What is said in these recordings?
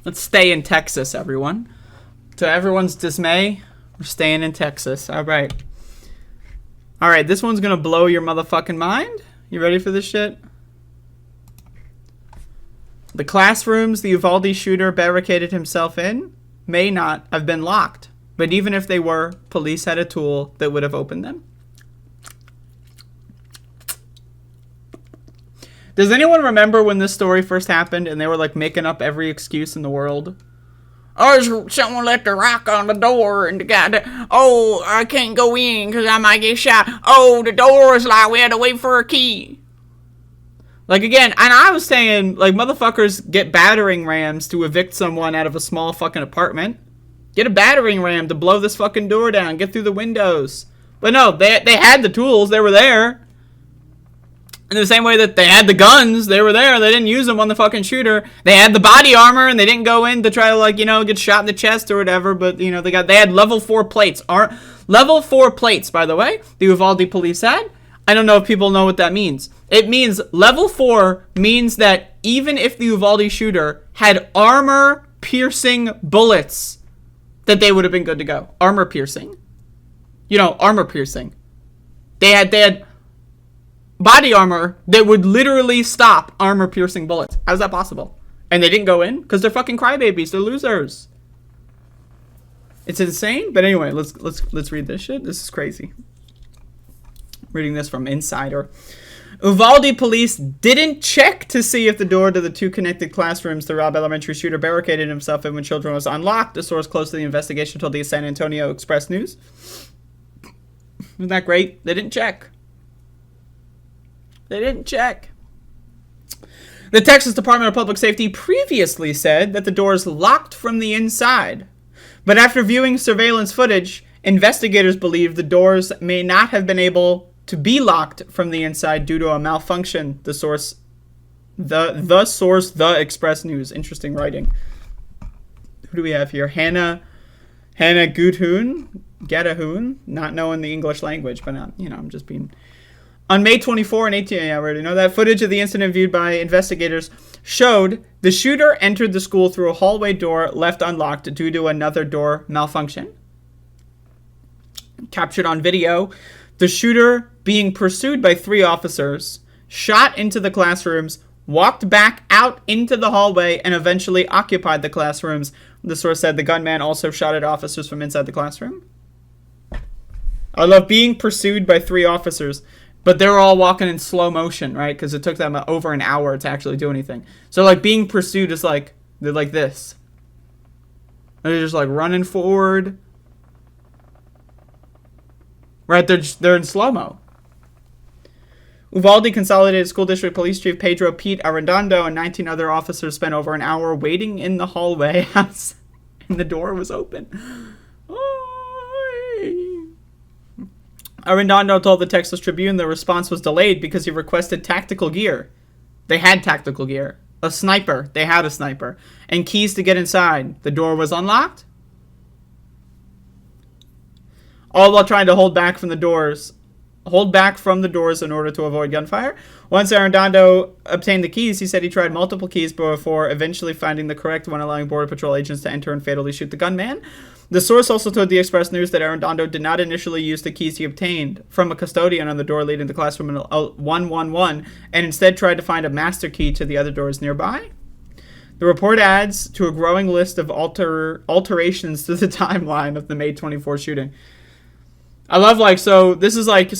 Let's stay in Texas, everyone. To everyone's dismay, we're staying in Texas. All right. All right, this one's going to blow your motherfucking mind. You ready for this shit? The classrooms the Uvalde shooter barricaded himself in may not have been locked. But even if they were, police had a tool that would have opened them. Does anyone remember when this story first happened and they were like making up every excuse in the world? Oh, someone left a rock on the door and the guy, oh, I can't go in because I might get shot. Oh, the door is locked. We had to wait for a key. Like, again, and I was saying, like, motherfuckers get battering rams to evict someone out of a small fucking apartment. Get a battering ram to blow this fucking door down. Get through the windows. But no, they had the tools. They were there. In the same way that they had the guns, they were there. They didn't use them on the fucking shooter. They had the body armor, and they didn't go in to try to, like, you know, get shot in the chest or whatever. But, you know, they had level 4 plates. Level 4 plates, by the way, the Uvalde police had. I don't know if people know what that means. It means level 4 means that even if the Uvalde shooter had armor-piercing bullets, that they would have been good to go. Armor-piercing. You know, armor-piercing. They had body armor that would literally stop armor-piercing bullets. How's that possible? And they didn't go in? Because they're fucking crybabies. They're losers. It's insane. But anyway, let's read this shit. This is crazy. Reading this from Insider. Uvalde police didn't check to see if the door to the 2 connected classrooms the Robb Elementary shooter barricaded himself in when children was unlocked. A source close to the investigation told the San Antonio Express News. Isn't that great? They didn't check. They didn't check. The Texas Department of Public Safety previously said that the door is locked from the inside. But after viewing surveillance footage, investigators believe the doors may not have been able to be locked from the inside due to a malfunction. The source, the Express News. Interesting writing. Who do we have here? Hannah Gadahoon, not knowing the English language, but not, you know, I'm just being. On May 24 and 18, I already know that footage of the incident viewed by investigators showed the shooter entered the school through a hallway door left unlocked due to another door malfunction. Captured on video, the shooter being pursued by 3 officers, shot into the classrooms, walked back out into the hallway, and eventually occupied the classrooms. The source said the gunman also shot at officers from inside the classroom. I love being pursued by 3 officers, but they were all walking in slow motion, right? Because it took them over an hour to actually do anything. So, like, being pursued is like, they're like this. They're just, like, running forward. Right? They're in slow-mo. Uvalde Consolidated School District Police Chief Pedro Pete Arredondo and 19 other officers spent over an hour waiting in the hallway and the door was open. Arredondo told the Texas Tribune the response was delayed because he requested tactical gear. They had tactical gear. A sniper. They had a sniper. And keys to get inside. The door was unlocked. All while trying to hold back from the doors in order to avoid gunfire. Once Arredondo obtained the keys, he said he tried multiple keys before eventually finding the correct one, allowing Border Patrol agents to enter and fatally shoot the gunman. The source also told the Express News that Arredondo did not initially use the keys he obtained from a custodian on the door leading to classroom 111 and instead tried to find a master key to the other doors nearby. The report adds to a growing list of alterations to the timeline of the May 24 shooting. I love, like, so this is like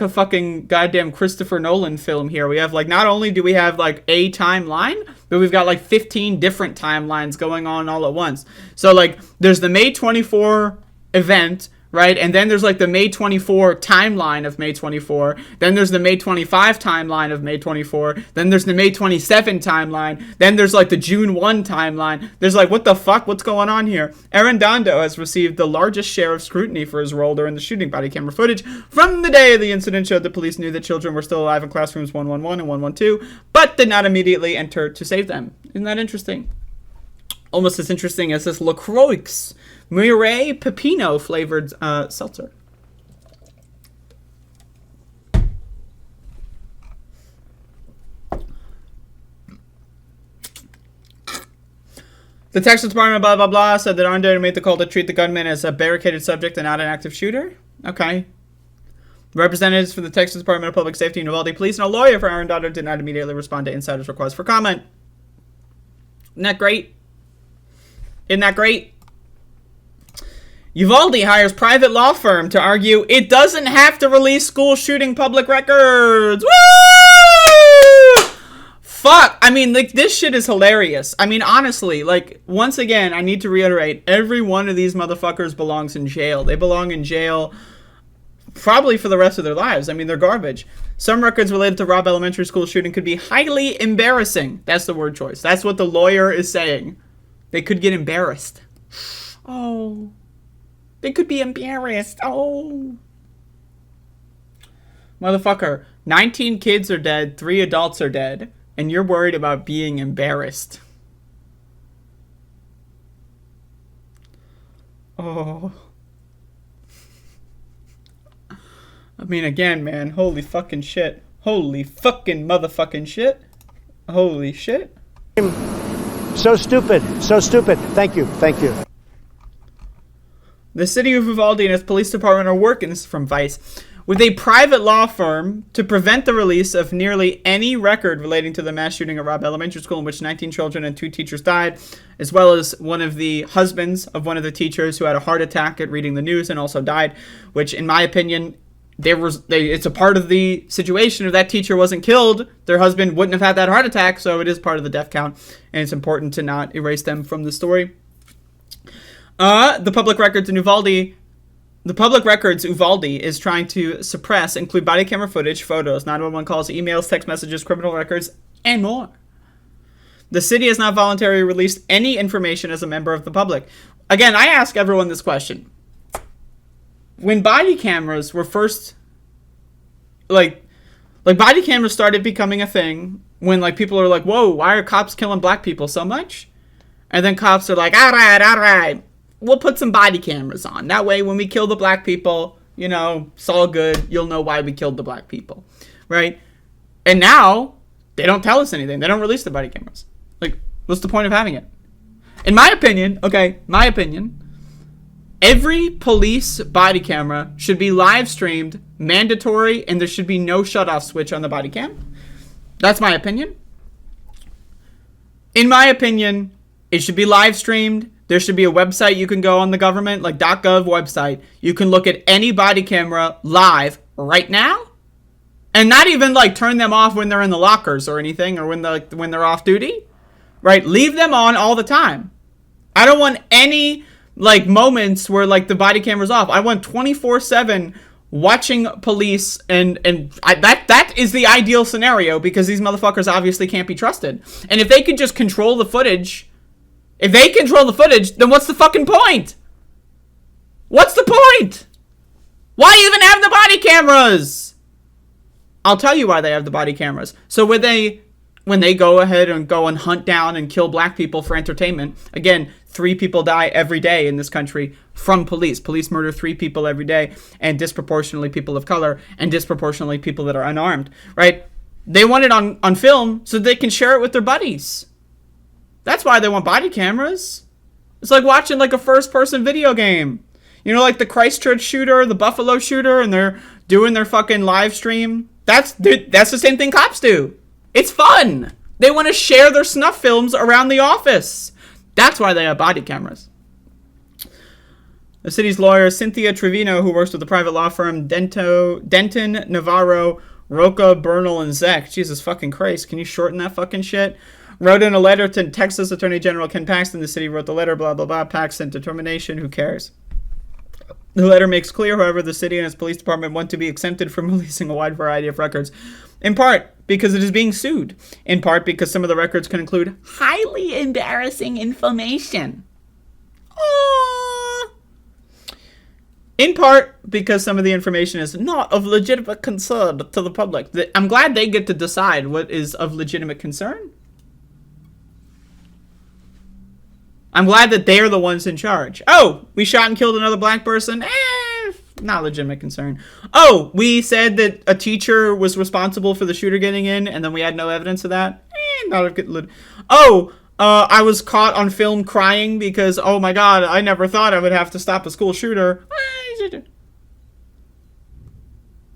a fucking goddamn Christopher Nolan film here. We have, like, not only do we have, like, a timeline, but we've got, like, 15 different timelines going on all at once. So, like, there's the May 24 event, right? And then there's, like, the May 24 timeline of May 24. Then there's the May 25 timeline of May 24. Then there's the May 27 timeline. Then there's, like, the June 1 timeline. There's, like, what the fuck? What's going on here? Arredondo has received the largest share of scrutiny for his role during the shooting. Body camera footage from the day of the incident showed the police knew that children were still alive in classrooms 111 and 112, but did not immediately enter to save them. Isn't that interesting? Almost as interesting as this LaCroix Mireille Pepino flavored seltzer. The Texas Department, blah, blah, blah, said that Andrea made the call to treat the gunman as a barricaded subject and not an active shooter. Okay. Representatives for the Texas Department of Public Safety and Uvalde Police and a lawyer for Aaron Daughter did not immediately respond to insiders' request for comment. Isn't that great? Isn't that great? Uvalde hires private law firm to argue it doesn't have to release school shooting public records. Woo! Fuck. I mean, like, this shit is hilarious. I mean, honestly, like, once again, I need to reiterate, every one of these motherfuckers belongs in jail. They belong in jail probably for the rest of their lives. I mean, they're garbage. Some records related to Robb Elementary School shooting could be highly embarrassing. That's the word choice. That's what the lawyer is saying. They could get embarrassed. Oh. They could be embarrassed. Oh. Motherfucker, 19 kids are dead, 3 adults are dead, and you're worried about being embarrassed. Oh. I mean, again, man, holy fucking shit. Holy fucking motherfucking shit. Holy shit. So stupid. So stupid. Thank you. Thank you. The city of Uvalde and its police department are working, this is from Vice, with a private law firm to prevent the release of nearly any record relating to the mass shooting at Robb Elementary School in which 19 children and 2 teachers died, as well as one of the husbands of one of the teachers who had a heart attack at reading the news and also died, which in my opinion, it's a part of the situation. If that teacher wasn't killed, their husband wouldn't have had that heart attack, so it is part of the death count, and it's important to not erase them from the story. The public records Uvalde is trying to suppress include body camera footage, photos, 911 calls, emails, text messages, criminal records, and more. The city has not voluntarily released any information as a member of the public. Again, I ask everyone this question. When body cameras were first, like body cameras started becoming a thing when, like, people are like, whoa, why are cops killing black people so much? And then cops are like, all right. We'll put some body cameras on. That way, when we kill the black people, you know, it's all good. You'll know why we killed the black people, right? And now, they don't tell us anything. They don't release the body cameras. Like, what's the point of having it? In my opinion, every police body camera should be live streamed, mandatory, and there should be no shutoff switch on the body cam. That's my opinion. In my opinion, it should be live streamed. There should be a website you can go on the government, like .gov website. You can look at any body camera live right now. And not even, like, turn them off when they're in the lockers or anything, or when they're off duty. Right? Leave them on all the time. I don't want any, like, moments where, like, the body camera's off. I want 24/7 watching police, and that is the ideal scenario, because these motherfuckers obviously can't be trusted. And if they could just control the footage... If they control the footage, then what's the fucking point? What's the point? Why even have the body cameras? I'll tell you why they have the body cameras. So when they go ahead and go and hunt down and kill black people for entertainment, again, 3 people die every day in this country from police. Police murder 3 people every day, and disproportionately people of color, and disproportionately people that are unarmed, right? They want it on film so they can share it with their buddies. That's why they want body cameras. It's like watching, like, a first-person video game. You know, like the Christchurch shooter, the Buffalo shooter, and they're doing their fucking live stream. That's the same thing cops do. It's fun. They want to share their snuff films around the office. That's why they have body cameras. The city's lawyer, Cynthia Trevino, who works with the private law firm Denton, Navarro, Roca, Bernal, and Zek. Jesus fucking Christ. Can you shorten that fucking shit? Wrote in a letter to Texas Attorney General Ken Paxton. The city wrote the letter, blah, blah, blah. Paxton determination. Who cares? The letter makes clear, however, the city and its police department want to be exempted from releasing a wide variety of records. In part, because it is being sued. In part, because some of the records can include highly embarrassing information. Aww. In part, because some of the information is not of legitimate concern to the public. I'm glad they get to decide what is of legitimate concern. I'm glad that they're the ones in charge. Oh, we shot and killed another black person? Not legitimate concern. Oh, we said that a teacher was responsible for the shooter getting in, and then we had no evidence of that? Not a good... Oh, I was caught on film crying because, oh my god, I never thought I would have to stop a school shooter.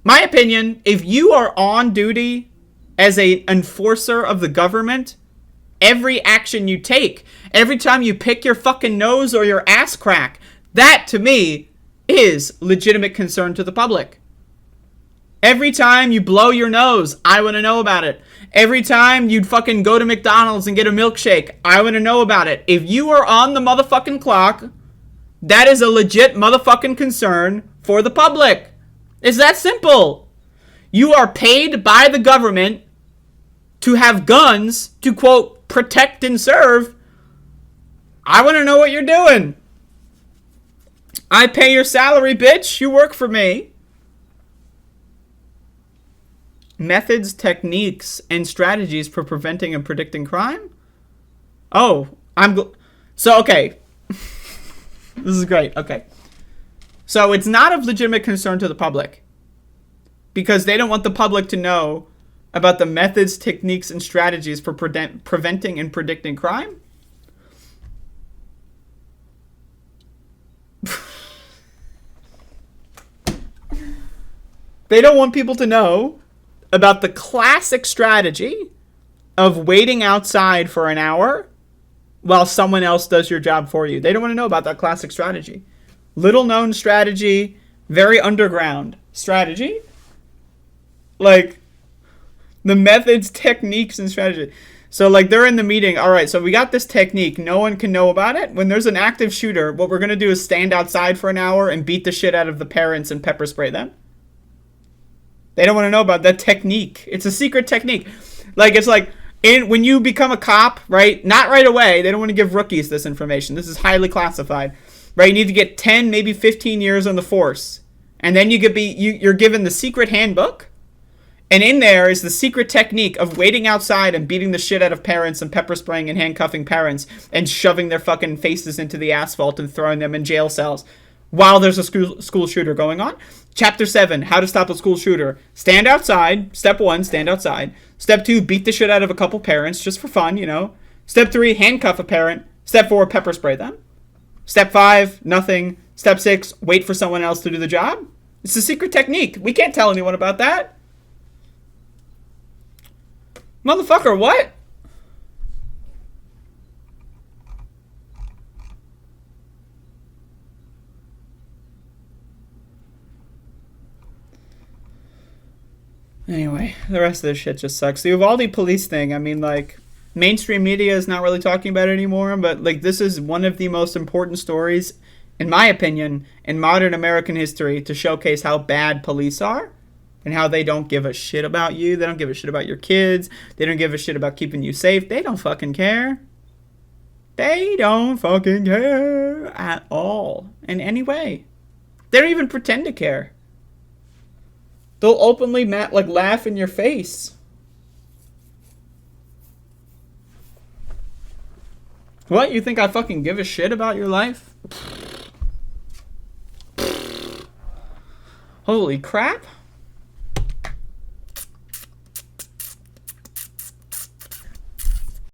My opinion, if you are on duty as an enforcer of the government, every action you take, every time you pick your fucking nose or your ass crack, that to me is legitimate concern to the public. Every time you blow your nose, I want to know about it. Every time you'd fucking go to McDonald's and get a milkshake, I want to know about it. If you are on the motherfucking clock, that is a legit motherfucking concern for the public. It's that simple. You are paid by the government to have guns to, quote, protect and serve. I want to know what you're doing. I pay your salary, bitch. You work for me. Methods, techniques, and strategies for preventing and predicting crime? Oh, okay. This is great. Okay. So it's not of legitimate concern to the public because they don't want the public to know about the methods, techniques, and strategies for preventing and predicting crime? They don't want people to know about the classic strategy of waiting outside for an hour while someone else does your job for you. They don't want to know about that classic strategy. Little known strategy, very underground strategy. Like, the methods, techniques, and strategy. So, like, they're in the meeting. All right, so we got this technique. No one can know about it. When there's an active shooter, what we're going to do is stand outside for an hour and beat the shit out of the parents and pepper spray them. They don't want to know about that technique. It's a secret technique. Like, it's like, when you become a cop, right? Not right away. They don't want to give rookies this information. This is highly classified. Right? You need to get 10, maybe 15 years on the force. And then you're given the secret handbook. And in there is the secret technique of waiting outside and beating the shit out of parents and pepper spraying and handcuffing parents and shoving their fucking faces into the asphalt and throwing them in jail cells while there's a school shooter going on. Chapter 7, how to stop a school shooter. Stand outside. Step 1, stand outside. Step 2, beat the shit out of a couple parents just for fun, you know. Step 3, handcuff a parent. Step 4, pepper spray them. Step 5, nothing. Step 6, wait for someone else to do the job. It's a secret technique. We can't tell anyone about that. Motherfucker, what? Anyway, the rest of this shit just sucks. The Uvalde police thing, I mean, like, mainstream media is not really talking about it anymore, but, like, this is one of the most important stories, in my opinion, in modern American history to showcase how bad police are and how they don't give a shit about you. They don't give a shit about your kids. They don't give a shit about keeping you safe. They don't fucking care. They don't fucking care at all in any way. They don't even pretend to care. They'll openly laugh in your face. What? You think I fucking give a shit about your life? Holy crap.